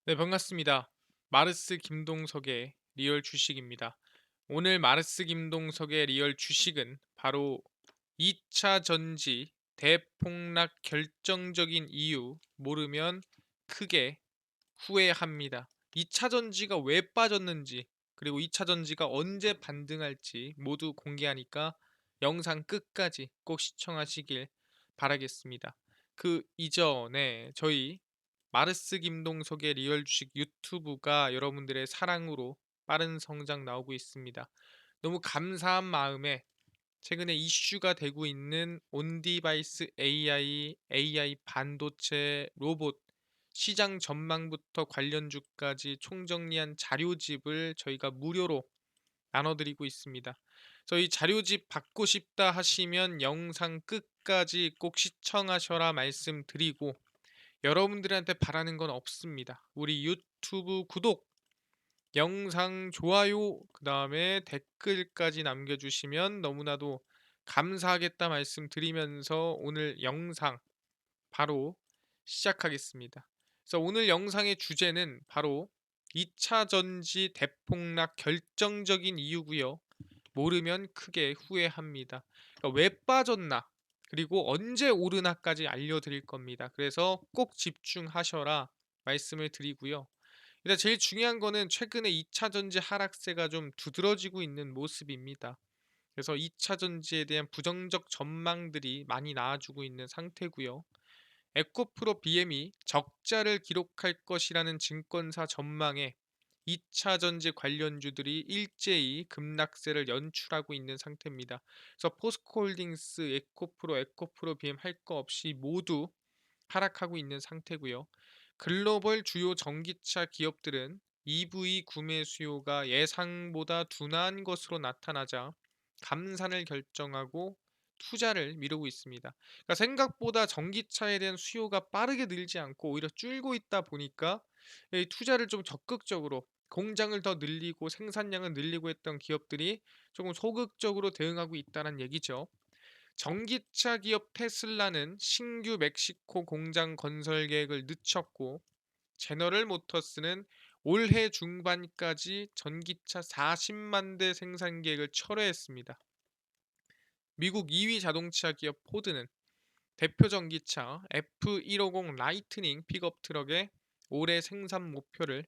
네, 반갑습니다. 마르스 김동석의 리얼 주식입니다. 오늘 마르스 김동석의 리얼 주식은 바로 2차 전지 대폭락 결정적인 이유 모르면 크게 후회합니다. 2차 전지가 왜 빠졌는지, 그리고 2차 전지가 언제 반등할지 모두 공개하니까 영상 끝까지 꼭 시청하시길 바라겠습니다. 그 이전에 저희 마르스 김동석의 리얼 주식 유튜브가 여러분들의 사랑으로 빠른 성장 나오고 있습니다. 너무 감사한 마음에 최근에 이슈가 되고 있는 온디바이스 AI 반도체 로봇 시장 전망부터 관련주까지 총정리한 자료집을 저희가 무료로 나눠드리고 있습니다. 저희 자료집 받고 싶다 하시면 영상 끝까지 꼭 시청하셔라 말씀드리고, 여러분들한테 바라는 건 없습니다. 우리 유튜브 구독, 영상 좋아요, 그 다음에 댓글까지 남겨주시면 너무나도 감사하겠다 말씀드리면서 오늘 영상 바로 시작하겠습니다. 그래서 오늘 영상의 주제는 바로 2차 전지 대폭락 결정적인 이유고요. 모르면 크게 후회합니다. 그러니까 왜 빠졌나, 그리고 언제 오르나까지 알려드릴 겁니다. 그래서 꼭 집중하셔라 말씀을 드리고요. 일단 제일 중요한 거는 최근에 2차 전지 하락세가 좀 두드러지고 있는 모습입니다. 그래서 2차 전지에 대한 부정적 전망들이 많이 나와주고 있는 상태고요. 에코프로 BM이 적자를 기록할 것이라는 증권사 전망에 2차 전지 관련주들이 일제히 급락세를 연출하고 있는 상태입니다. 그래서 포스코홀딩스, 에코프로 BM 할 거 없이 모두 하락하고 있는 상태고요. 글로벌 주요 전기차 기업들은 EV 구매 수요가 예상보다 둔화한 것으로 나타나자 감산을 결정하고 투자를 미루고 있습니다. 그러니까 생각보다 전기차에 대한 수요가 빠르게 늘지 않고 오히려 줄고 있다 보니까 이 투자를 좀 적극적으로, 공장을 더 늘리고 생산량을 늘리고 했던 기업들이 조금 소극적으로 대응하고 있다는 얘기죠. 전기차 기업 테슬라는 신규 멕시코 공장 건설 계획을 늦췄고, 제너럴 모터스는 올해 중반까지 전기차 40만 대 생산 계획을 철회했습니다. 미국 2위 자동차 기업 포드는 대표 전기차 F150 라이트닝 픽업 트럭의 올해 생산 목표를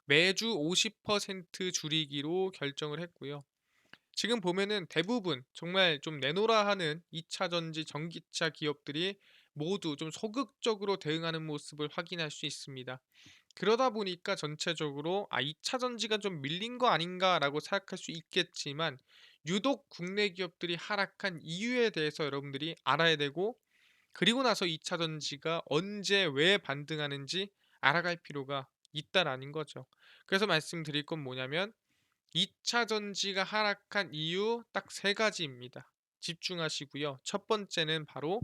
매주 50% 줄이기로 결정을 했고요. 지금 보면은 대부분 정말 좀 내노라 하는 2차 전지 전기차 기업들이 모두 좀 소극적으로 대응하는 모습을 확인할 수 있습니다. 그러다 보니까 전체적으로 2차 전지가 좀 밀린 거 아닌가라고 생각할 수 있겠지만, 유독 국내 기업들이 하락한 이유에 대해서 여러분들이 알아야 되고, 그리고 나서 2차 전지가 언제 왜 반등하는지 알아갈 필요가 있다라는 거죠. 그래서 말씀드릴 건 뭐냐면, 2차 전지가 하락한 이유 딱 세 가지입니다. 집중하시고요. 첫 번째는 바로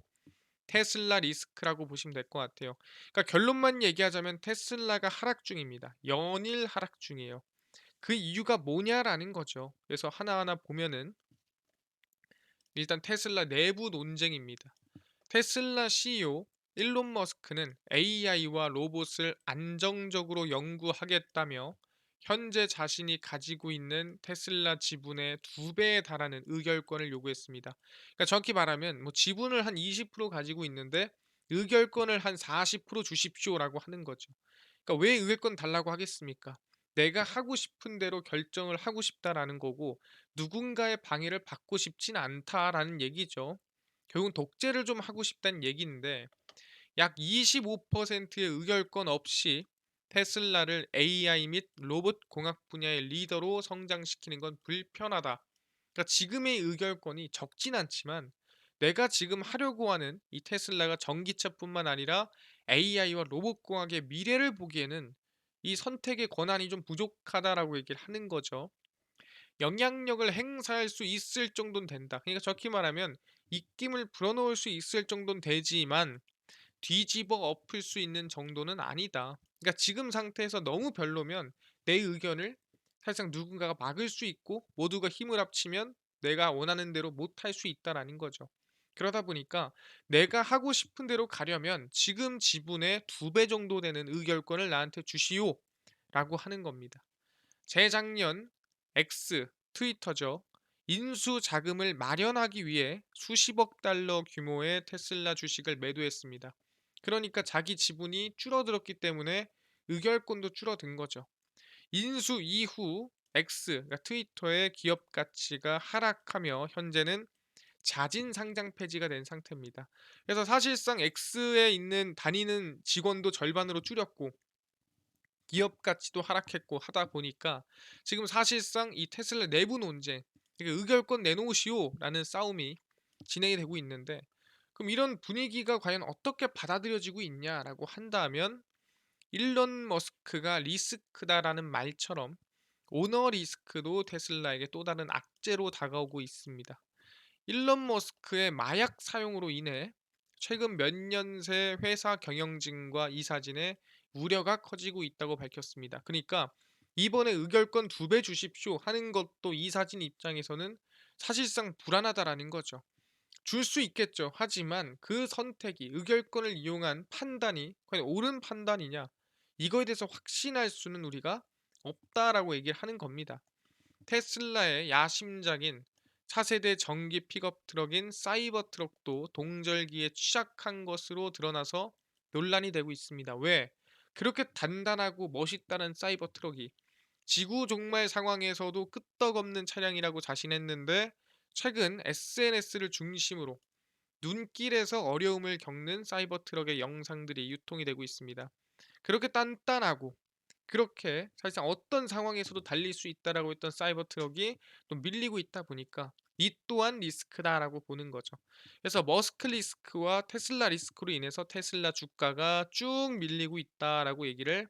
테슬라 리스크라고 보시면 될 것 같아요. 그러니까 결론만 얘기하자면 테슬라가 하락 중입니다. 연일 하락 중이에요. 그 이유가 뭐냐라는 거죠. 그래서 하나하나 보면은 일단 테슬라 내부 논쟁입니다. 테슬라 CEO 일론 머스크는 AI와 로봇을 안정적으로 연구하겠다며 현재 자신이 가지고 있는 테슬라 지분의 2배에 달하는 의결권을 요구했습니다. 그러니까 정확히 말하면 뭐 지분을 한 20% 가지고 있는데 의결권을 한 40% 주십시오라고 하는 거죠. 그러니까 왜 의결권 달라고 하겠습니까? 내가 하고 싶은 대로 결정을 하고 싶다라는 거고, 누군가의 방해를 받고 싶진 않다라는 얘기죠. 결국은 독재를 좀 하고 싶다는 얘기인데, 약 25%의 의결권 없이 테슬라를 AI 및 로봇 공학 분야의 리더로 성장시키는 건 불편하다. 그러니까 지금의 의결권이 적진 않지만, 내가 지금 하려고 하는 이 테슬라가 전기차뿐만 아니라 AI와 로봇 공학의 미래를 보기에는 이 선택의 권한이 좀 부족하다라고 얘기를 하는 거죠. 영향력을 행사할 수 있을 정도는 된다. 그러니까 적게 말하면 입김을 불어넣을 수 있을 정도는 되지만 뒤집어 엎을 수 있는 정도는 아니다. 그러니까 지금 상태에서 너무 별로면 내 의견을 사실상 누군가가 막을 수 있고, 모두가 힘을 합치면 내가 원하는 대로 못할 수 있다라는 거죠. 그러다 보니까 내가 하고 싶은 대로 가려면 지금 지분의 2배 정도 되는 의결권을 나한테 주시오라고 하는 겁니다. 재작년 X 트위터죠. 인수 자금을 마련하기 위해 수십억 달러 규모의 테슬라 주식을 매도했습니다. 그러니까 자기 지분이 줄어들었기 때문에 의결권도 줄어든 거죠. 인수 이후 X, 그러니까 트위터의 기업 가치가 하락하며 현재는 자진 상장 폐지가 된 상태입니다. 그래서 사실상 X에 있는 다니는 직원도 절반으로 줄였고 기업 가치도 하락했고 하다 보니까 지금 사실상 이 테슬라 내부 논쟁, 그러니까 의결권 내놓으시오라는 싸움이 진행이 되고 있는데, 그럼 이런 분위기가 과연 어떻게 받아들여지고 있냐라고 한다면 일론 머스크가 리스크다라는 말처럼 오너 리스크도 테슬라에게 또 다른 악재로 다가오고 있습니다. 일론 머스크의 마약 사용으로 인해 최근 몇 년 새 회사 경영진과 이사진의 우려가 커지고 있다고 밝혔습니다. 그러니까 이번에 의결권 2배 주십시오 하는 것도 이사진 입장에서는 사실상 불안하다라는 거죠. 줄 수 있겠죠. 하지만 그 선택이 의결권을 이용한 판단이 과연 옳은 판단이냐? 이거에 대해서 확신할 수는 우리가 없다라고 얘기를 하는 겁니다. 테슬라의 야심작인 차세대 전기 픽업 트럭인 사이버 트럭도 동절기에 취약한 것으로 드러나서 논란이 되고 있습니다. 왜? 그렇게 단단하고 멋있다는 사이버 트럭이 지구 종말 상황에서도 끄떡없는 차량이라고 자신했는데 최근 SNS를 중심으로 눈길에서 어려움을 겪는 사이버 트럭의 영상들이 유통이 되고 있습니다. 그렇게 단단하고 그렇게 사실상 어떤 상황에서도 달릴 수 있다라고 했던 사이버 트럭이 또 밀리고 있다 보니까 이 또한 리스크다라고 보는 거죠. 그래서 머스크 리스크와 테슬라 리스크로 인해서 테슬라 주가가 쭉 밀리고 있다라고 얘기를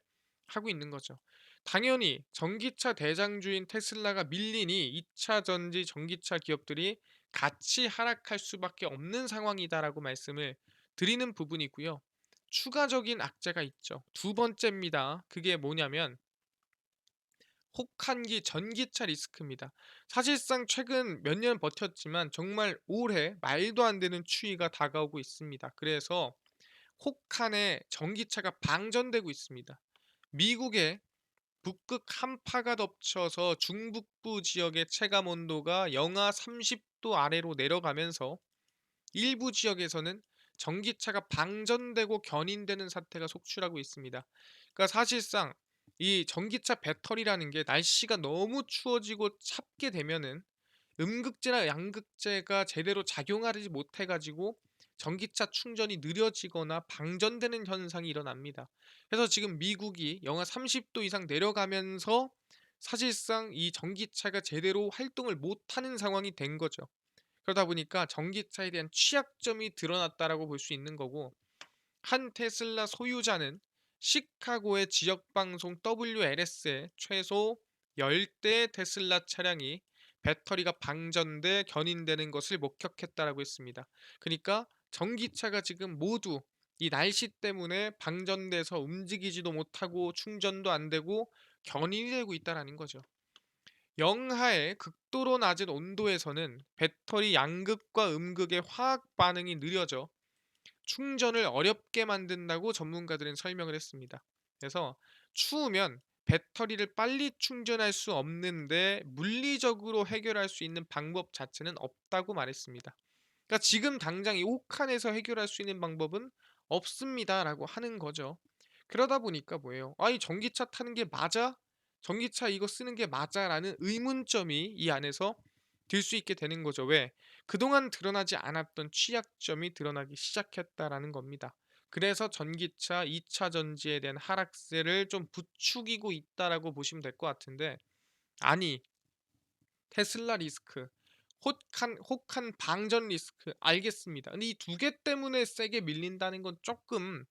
하고 있는 거죠. 당연히 전기차 대장주인 테슬라가 밀리니 2차 전지 전기차 기업들이 같이 하락할 수밖에 없는 상황이다라고 말씀을 드리는 부분이고요. 추가적인 악재가 있죠. 두 번째입니다. 그게 뭐냐면 혹한기 전기차 리스크입니다. 사실상 최근 몇 년 버텼지만 정말 올해 말도 안 되는 추위가 다가오고 있습니다. 그래서 혹한에 전기차가 방전되고 있습니다. 미국의 북극 한파가 덮쳐서 중북부 지역의 체감 온도가 영하 30도 아래로 내려가면서 일부 지역에서는 전기차가 방전되고 견인되는 사태가 속출하고 있습니다. 그러니까 사실상 이 전기차 배터리라는 게 날씨가 너무 추워지고 찹게 되면은 음극재나 양극재가 제대로 작용하지 못해 가지고 전기차 충전이 느려지거나 방전되는 현상이 일어납니다. 그래서 지금 미국이 영하 30도 이상 내려가면서 사실상 이 전기차가 제대로 활동을 못하는 상황이 된 거죠. 그러다 보니까 전기차에 대한 취약점이 드러났다라고 볼 수 있는 거고, 한 테슬라 소유자는 시카고의 지역 방송 WLS에 최소 10대 테슬라 차량이 배터리가 방전돼 견인되는 것을 목격했다라고 했습니다. 그러니까 전기차가 지금 모두 이 날씨 때문에 방전돼서 움직이지도 못하고 충전도 안 되고 견인이 되고 있다라는 거죠. 영하의 극도로 낮은 온도에서는 배터리 양극과 음극의 화학 반응이 느려져 충전을 어렵게 만든다고 전문가들은 설명을 했습니다. 그래서 추우면 배터리를 빨리 충전할 수 없는데 물리적으로 해결할 수 있는 방법 자체는 없다고 말했습니다. 그러니까 지금 당장 이 혹한에서 해결할 수 있는 방법은 없습니다라고 하는 거죠. 그러다 보니까 뭐예요? 이 전기차 타는 게 맞아? 전기차 이거 쓰는 게 맞아?라는 의문점이 이 안에서 들 수 있게 되는 거죠. 왜? 그동안 드러나지 않았던 취약점이 드러나기 시작했다라는 겁니다. 그래서 전기차 2차 전지에 대한 하락세를 좀 부추기고 있다라고 보시면 될 것 같은데, 아니 테슬라 리스크, 혹한 방전 리스크 알겠습니다. 근데 이 두 개 때문에 세게 밀린다는 건 조금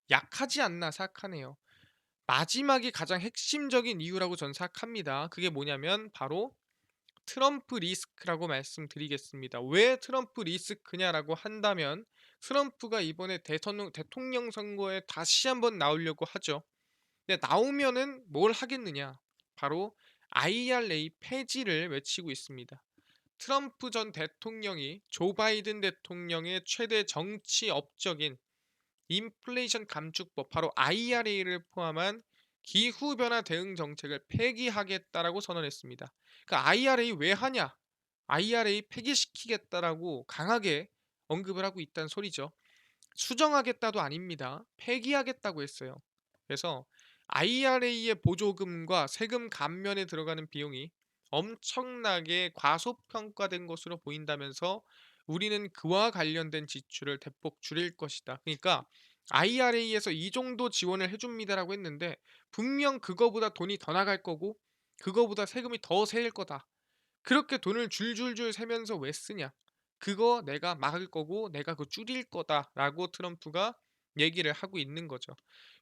약하지 않나 생각하네요. 마지막이 가장 핵심적인 이유라고 전 생각합니다. 그게 뭐냐면 바로 트럼프 리스크라고 말씀드리겠습니다. 왜 트럼프 리스크냐라고 한다면 트럼프가 이번에 대통령 선거에 다시 한번 나오려고 하죠. 근데 나오면은 뭘 하겠느냐? 바로 IRA 폐지를 외치고 있습니다. 트럼프 전 대통령이 조 바이든 대통령의 최대 정치 업적인 인플레이션 감축법 바로 IRA를 포함한 기후 변화 대응 정책을 폐기하겠다라고 선언했습니다. 그러니까 IRA 왜 하냐? IRA 폐기시키겠다라고 강하게 언급을 하고 있다는 소리죠. 수정하겠다도 아닙니다. 폐기하겠다고 했어요. 그래서 IRA의 보조금과 세금 감면에 들어가는 비용이 엄청나게 과소평가된 것으로 보인다면서 우리는 그와 관련된 지출을 대폭 줄일 것이다. 그러니까 IRA에서 이 정도 지원을 해줍니다라고 했는데 분명 그거보다 돈이 더 나갈 거고 그거보다 세금이 더 세일 거다. 그렇게 돈을 줄줄줄 세면서 왜 쓰냐? 그거 내가 막을 거고 내가 그거 줄일 거다라고 트럼프가 얘기를 하고 있는 거죠.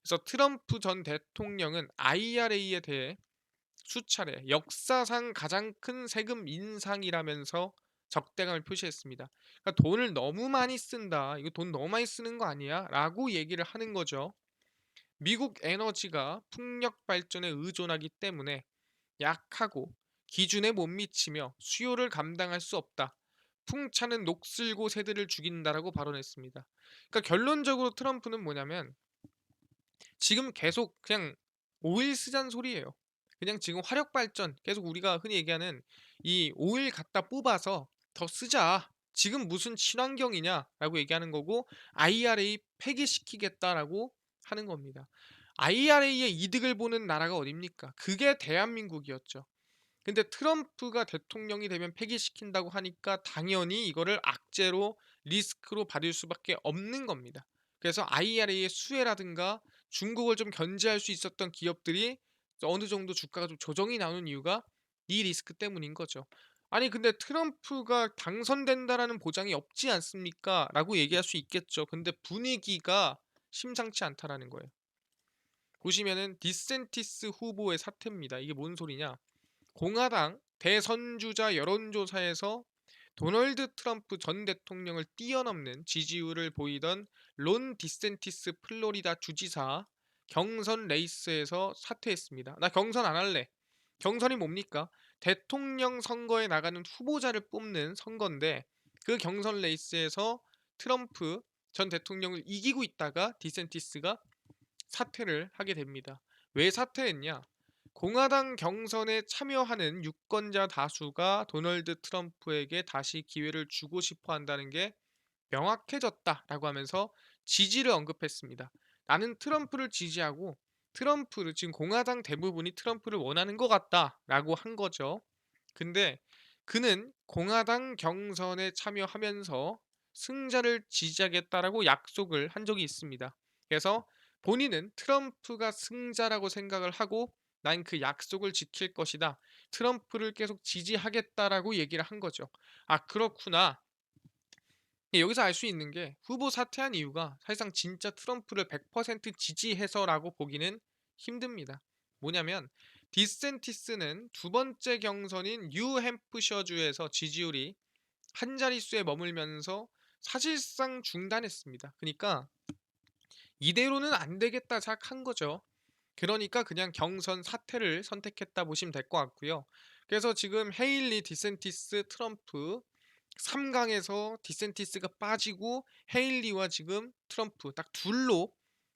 그래서 트럼프 전 대통령은 IRA에 대해 수차례 역사상 가장 큰 세금 인상이라면서 적대감을 표시했습니다. 그러니까 돈을 너무 많이 쓴다. 이거 돈 너무 많이 쓰는 거 아니야? 라고 얘기를 하는 거죠. 미국 에너지가 풍력 발전에 의존하기 때문에 약하고 기준에 못 미치며 수요를 감당할 수 없다. 풍차는 녹슬고 새들을 죽인다라고 발언했습니다. 그러니까 결론적으로 트럼프는 뭐냐면 지금 계속 그냥 오일 쓰자는 소리예요. 그냥 지금 화력 발전 계속 우리가 흔히 얘기하는 이 오일 갖다 뽑아서 더 쓰자. 지금 무슨 친환경이냐라고 얘기하는 거고 IRA 폐기시키겠다라고 하는 겁니다. IRA의 이득을 보는 나라가 어딥니까? 그게 대한민국이었죠. 근데 트럼프가 대통령이 되면 폐기시킨다고 하니까 당연히 이거를 악재로 리스크로 받을 수밖에 없는 겁니다. 그래서 IRA의 수혜라든가 중국을 좀 견제할 수 있었던 기업들이 어느 정도 주가가 좀 조정이 나오는 이유가 이 리스크 때문인 거죠. 아니 근데 트럼프가 당선된다라는 보장이 없지 않습니까? 라고 얘기할 수 있겠죠. 근데 분위기가 심상치 않다라는 거예요. 보시면은 디센티스 후보의 사태입니다. 이게 뭔 소리냐? 공화당 대선주자 여론조사에서 도널드 트럼프 전 대통령을 뛰어넘는 지지율을 보이던 론 디센티스 플로리다 주지사 경선 레이스에서 사퇴했습니다. 나 경선 안 할래. 경선이 뭡니까? 대통령 선거에 나가는 후보자를 뽑는 선거인데 그 경선 레이스에서 트럼프 전 대통령을 이기고 있다가 디센티스가 사퇴를 하게 됩니다. 왜 사퇴했냐? 공화당 경선에 참여하는 유권자 다수가 도널드 트럼프에게 다시 기회를 주고 싶어 한다는 게 명확해졌다라고 하면서 지지를 언급했습니다. 나는 트럼프를 지지하고 트럼프를 지금 공화당 대부분이 트럼프를 원하는 것 같다라고 한 거죠. 근데 그는 공화당 경선에 참여하면서 승자를 지지하겠다라고 약속을 한 적이 있습니다. 그래서 본인은 트럼프가 승자라고 생각을 하고 난 그 약속을 지킬 것이다. 트럼프를 계속 지지하겠다라고 얘기를 한 거죠. 아, 그렇구나. 예, 여기서 알 수 있는 게 후보 사퇴한 이유가 사실상 진짜 트럼프를 100% 지지해서라고 보기는 힘듭니다. 뭐냐면 디센티스는 두 번째 경선인 뉴햄프셔주에서 지지율이 한 자릿수에 머물면서 사실상 중단했습니다. 그러니까 이대로는 안 되겠다 생각한 거죠. 그러니까 그냥 경선 사퇴를 선택했다 보시면 될 것 같고요. 그래서 지금 헤일리, 디센티스, 트럼프 3강에서 디센티스가 빠지고 헤일리와 지금 트럼프 딱 둘로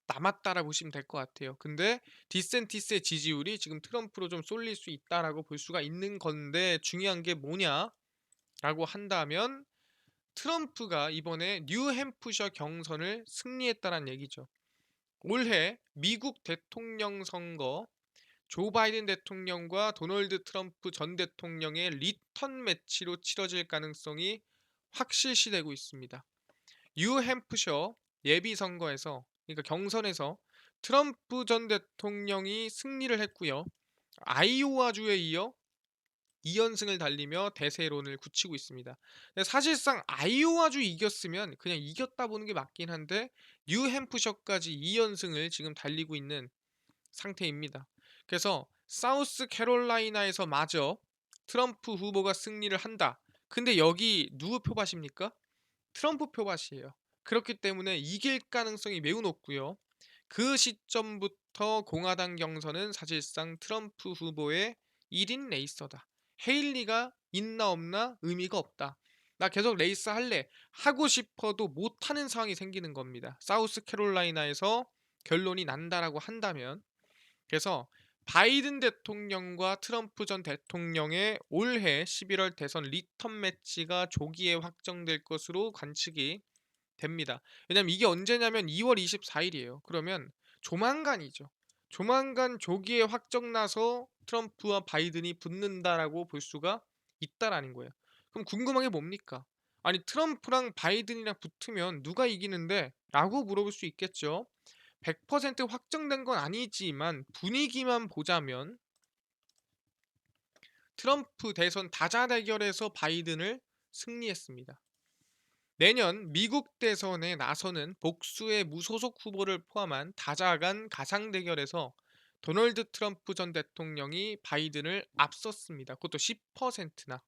남았다라 보시면 될 것 같아요. 근데 디센티스의 지지율이 지금 트럼프로 좀 쏠릴 수 있다라고 볼 수가 있는 건데 중요한 게 뭐냐라고 한다면 트럼프가 이번에 뉴햄프셔 경선을 승리했다는 얘기죠. 올해 미국 대통령 선거 조 바이든 대통령과 도널드 트럼프 전 대통령의 리턴 매치로 치러질 가능성이 확실시되고 있습니다. 뉴햄프셔 예비 선거에서 그러니까 경선에서 트럼프 전 대통령이 승리를 했고요. 아이오와주에 이어 2연승을 달리며 대세론을 굳히고 있습니다. 근데 사실상 아이오와주 이겼으면 그냥 이겼다 보는 게 맞긴 한데 뉴햄프셔까지 2연승을 지금 달리고 있는 상태입니다. 그래서 사우스 캐롤라이나에서 마저 트럼프 후보가 승리를 한다. 근데 여기 누구 표밭입니까? 트럼프 표밭이에요. 그렇기 때문에 이길 가능성이 매우 높고요. 그 시점부터 공화당 경선은 사실상 트럼프 후보의 1인 레이서다. 헤일리가 있나 없나 의미가 없다. 나 계속 레이스 할래. 하고 싶어도 못하는 상황이 생기는 겁니다. 사우스캐롤라이나에서 결론이 난다라고 한다면. 그래서 바이든 대통령과 트럼프 전 대통령의 올해 11월 대선 리턴 매치가 조기에 확정될 것으로 관측이 됩니다. 왜냐면 이게 언제냐면 2월 24일이에요. 그러면 조만간이죠. 조만간 조기에 확정 나서 트럼프와 바이든이 붙는다라고 볼 수가 있다라는 거예요. 그럼 궁금한 게 뭡니까? 아니 트럼프랑 바이든이랑 붙으면 누가 이기는데? 라고 물어볼 수 있겠죠. 100% 확정된 건 아니지만 분위기만 보자면 트럼프 대선 다자 대결에서 바이든을 승리했습니다. 내년 미국 대선에 나서는 복수의 무소속 후보를 포함한 다자간 가상 대결에서 도널드 트럼프 전 대통령이 바이든을 앞섰습니다. 그것도 10%나.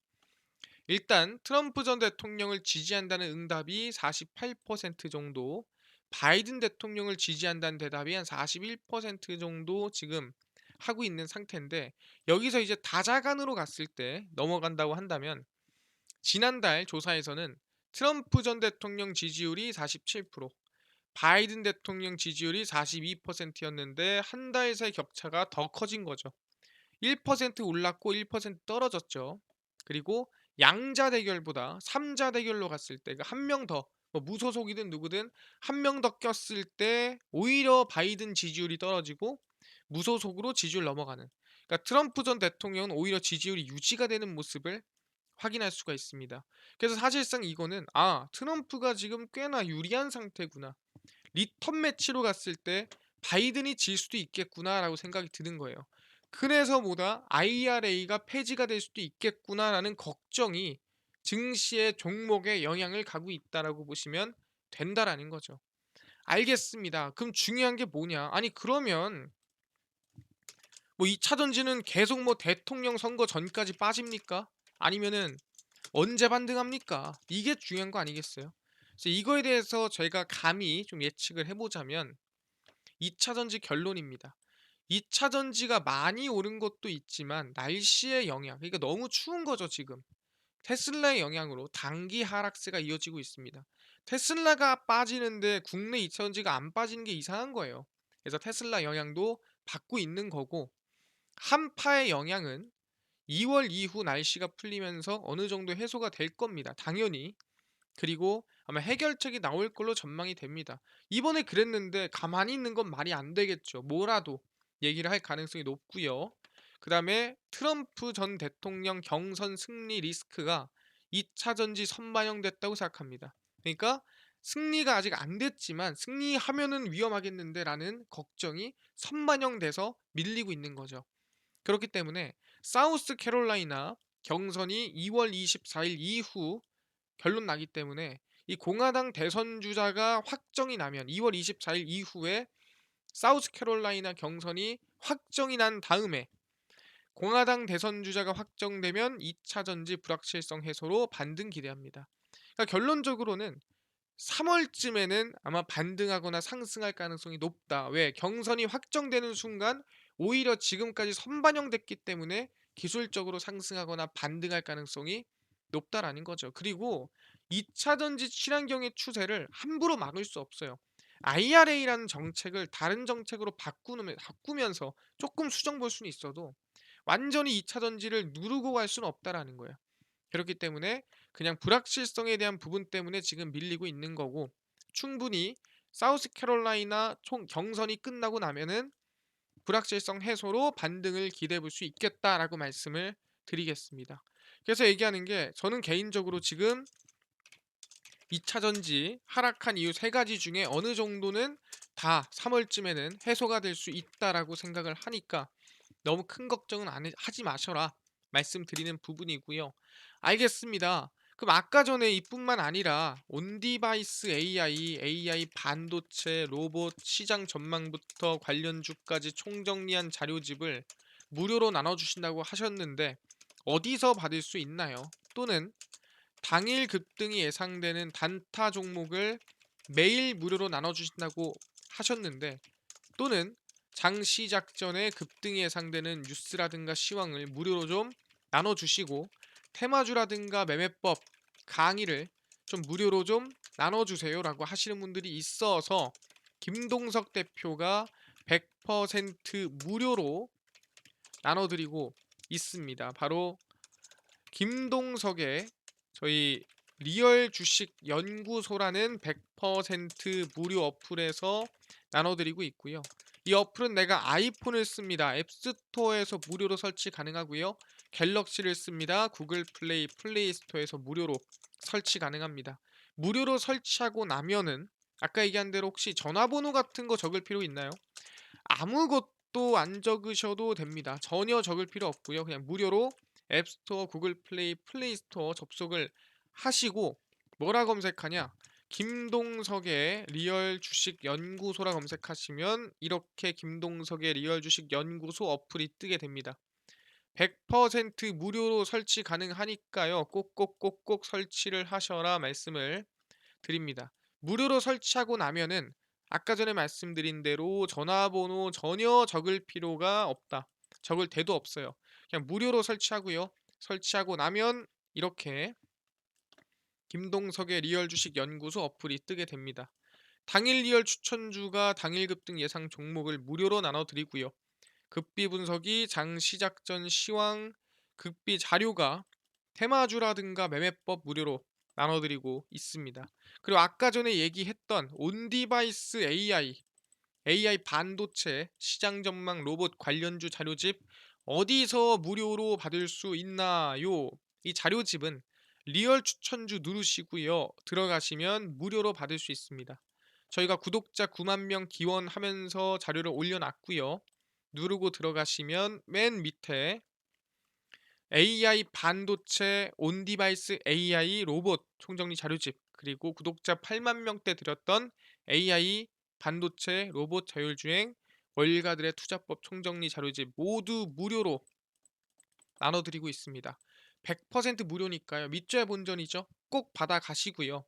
일단 트럼프 전 대통령을 지지한다는 응답이 48% 정도, 바이든 대통령을 지지한다는 대답이 한 41% 정도 지금 하고 있는 상태인데, 여기서 이제 다자간으로 갔을 때 넘어간다고 한다면 지난달 조사에서는 트럼프 전 대통령 지지율이 47%, 바이든 대통령 지지율이 42%였는데 한 달 새 격차가 더 커진 거죠. 1% 올랐고 1% 떨어졌죠. 그리고 양자 대결보다 3자 대결로 갔을 때, 한 명 더, 뭐 무소속이든 누구든 한 명 더 꼈을 때 오히려 바이든 지지율이 떨어지고 무소속으로 지지율 넘어가는. 그러니까 트럼프 전 대통령은 오히려 지지율이 유지가 되는 모습을 확인할 수가 있습니다. 그래서 사실상 이거는 트럼프가 지금 꽤나 유리한 상태구나. 리턴 매치로 갔을 때 바이든이 질 수도 있겠구나라고 생각이 드는 거예요. 그래서 보다 IRA가 폐지가 될 수도 있겠구나라는 걱정이 증시의 종목에 영향을 가고 있다라고 보시면 된다라는 거죠. 알겠습니다. 그럼 중요한 게 뭐냐? 아니 그러면 뭐 2차 전지는 계속 뭐 대통령 선거 전까지 빠집니까? 아니면은 언제 반등합니까? 이게 중요한 거 아니겠어요? 그래서 이거에 대해서 저희가 감히 좀 예측을 해보자면 2차 전지 결론입니다. 2차 전지가 많이 오른 것도 있지만 날씨의 영향, 그러니까 너무 추운 거죠 지금. 테슬라의 영향으로 단기 하락세가 이어지고 있습니다. 테슬라가 빠지는데 국내 2차 전지가 안 빠지는 게 이상한 거예요. 그래서 테슬라 영향도 받고 있는 거고, 한파의 영향은 2월 이후 날씨가 풀리면서 어느 정도 해소가 될 겁니다. 당연히. 그리고 아마 해결책이 나올 걸로 전망이 됩니다. 이번에 그랬는데 가만히 있는 건 말이 안 되겠죠. 뭐라도 얘기를 할 가능성이 높고요. 그 다음에 트럼프 전 대통령 경선 승리 리스크가 2차 전지 선반영됐다고 생각합니다. 그러니까 승리가 아직 안 됐지만 승리하면은 위험하겠는데 라는 걱정이 선반영돼서 밀리고 있는 거죠. 그렇기 때문에 사우스 캐롤라이나 경선이 2월 24일 이후 결론 나기 때문에 이 공화당 대선 주자가 확정이 나면 2월 24일 이후에 사우스캐롤라이나 경선이 확정이 난 다음에 공화당 대선 주자가 확정되면 2차 전지 불확실성 해소로 반등 기대합니다. 그러니까 결론적으로는 3월쯤에는 아마 반등하거나 상승할 가능성이 높다. 왜? 경선이 확정되는 순간 오히려 지금까지 선반영됐기 때문에 기술적으로 상승하거나 반등할 가능성이 높다라는 거죠. 그리고 2차 전지 친환경의 추세를 함부로 막을 수 없어요. IRA라는 정책을 다른 정책으로 바꾸면서 조금 수정 볼 수는 있어도 완전히 2차 전지를 누르고 갈 수는 없다라는 거예요. 그렇기 때문에 그냥 불확실성에 대한 부분 때문에 지금 밀리고 있는 거고, 충분히 사우스캐롤라이나 총 경선이 끝나고 나면은 불확실성 해소로 반등을 기대해 볼 수 있겠다라고 말씀을 드리겠습니다. 그래서 얘기하는 게, 저는 개인적으로 지금 2차 전지 하락한 이유 세 가지 중에 어느 정도는 다 3월쯤에는 해소가 될 수 있다라고 생각을 하니까 너무 큰 걱정은 하지 마셔라 말씀드리는 부분이고요. 알겠습니다. 그럼 아까 전에 이뿐만 아니라 온디바이스 AI 반도체, 로봇 시장 전망부터 관련 주까지 총정리한 자료집을 무료로 나눠주신다고 하셨는데 어디서 받을 수 있나요? 또는 당일 급등이 예상되는 단타 종목을 매일 무료로 나눠주신다고 하셨는데, 또는 장 시작 전에 급등이 예상되는 뉴스라든가 시황을 무료로 좀 나눠주시고 테마주라든가 매매법 강의를 좀 무료로 좀 나눠주세요라고 하시는 분들이 있어서 김동석 대표가 100% 무료로 나눠드리고 있습니다. 바로 김동석의 저희 리얼 주식 연구소라는 100% 무료 어플에서 나눠드리고 있고요. 이 어플은 내가 아이폰을 씁니다. 앱스토어에서 무료로 설치 가능하고요. 갤럭시를 씁니다. 구글 플레이, 플레이 스토어에서 무료로 설치 가능합니다. 무료로 설치하고 나면은 아까 얘기한 대로 혹시 전화번호 같은 거 적을 필요 있나요? 아무것도 안 적으셔도 됩니다. 전혀 적을 필요 없고요. 그냥 무료로 앱스토어, 구글 플레이, 플레이 스토어 접속을 하시고 뭐라 검색하냐? 김동석의 리얼 주식 연구소라 검색하시면 이렇게 김동석의 리얼 주식 연구소 어플이 뜨게 됩니다. 100% 무료로 설치 가능하니까요. 꼭꼭꼭꼭 설치를 하셔라 말씀을 드립니다. 무료로 설치하고 나면은 아까 전에 말씀드린 대로 전화번호 전혀 적을 필요가 없다. 적을 데도 없어요. 그냥 무료로 설치하고요. 설치하고 나면 이렇게 김동석의 리얼 주식 연구소 어플이 뜨게 됩니다. 당일 리얼 추천주가 당일 급등 예상 종목을 무료로 나눠 드리고요. 급비 분석이 장 시작 전 시황 급비 자료가 테마주라든가 매매법 무료로 나눠드리고 있습니다. 그리고 아까 전에 얘기했던 온디바이스 AI 반도체 시장 전망 로봇 관련주 자료집 어디서 무료로 받을 수 있나요? 이 자료집은 리얼 추천주 누르시고요. 들어가시면 무료로 받을 수 있습니다. 저희가 구독자 9만 명 기원하면서 자료를 올려놨고요. 누르고 들어가시면 맨 밑에 AI 반도체 온디바이스 AI 로봇 총정리 자료집 그리고 구독자 8만 명대 드렸던 AI 반도체 로봇 자율주행 월가들의 투자법 총정리 자료집 모두 무료로 나눠드리고 있습니다. 100% 무료니까요. 믿져야 본전이죠. 꼭 받아가시고요.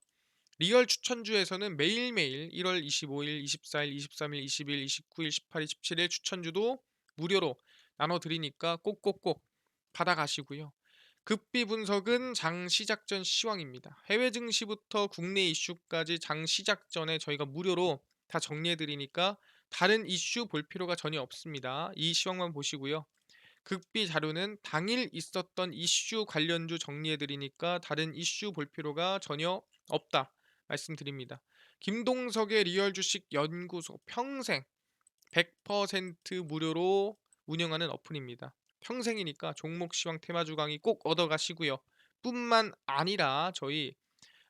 리얼 추천주에서는 매일매일 1월 25일, 24일, 23일, 20일, 29일, 18일, 17일 추천주도 무료로 나눠드리니까 꼭꼭꼭 받아가시고요. 급비 분석은 장 시작 전 시황입니다. 해외 증시부터 국내 이슈까지 장 시작 전에 저희가 무료로 다 정리해드리니까 다른 이슈 볼 필요가 전혀 없습니다. 이 시황만 보시고요. 극비 자료는 당일 있었던 이슈 관련주 정리해드리니까 다른 이슈 볼 필요가 전혀 없다 말씀드립니다. 김동석의 리얼 주식 연구소 평생 100% 무료로 운영하는 어플입니다. 평생이니까 종목 시황 테마주 강의 꼭 얻어가시고요. 뿐만 아니라 저희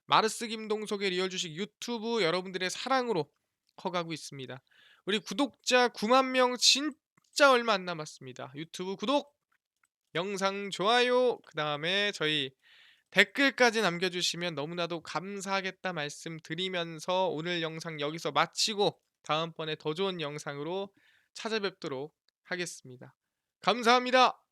마르스 김동석의 리얼 주식 유튜브 여러분들의 사랑으로 커가고 있습니다. 우리 구독자 9만 명 진짜 얼마 안 남았습니다. 유튜브 구독, 영상 좋아요, 그 다음에 저희 댓글까지 남겨주시면 너무나도 감사하겠다 말씀드리면서 오늘 영상 여기서 마치고 다음번에 더 좋은 영상으로 찾아뵙도록 하겠습니다. 감사합니다.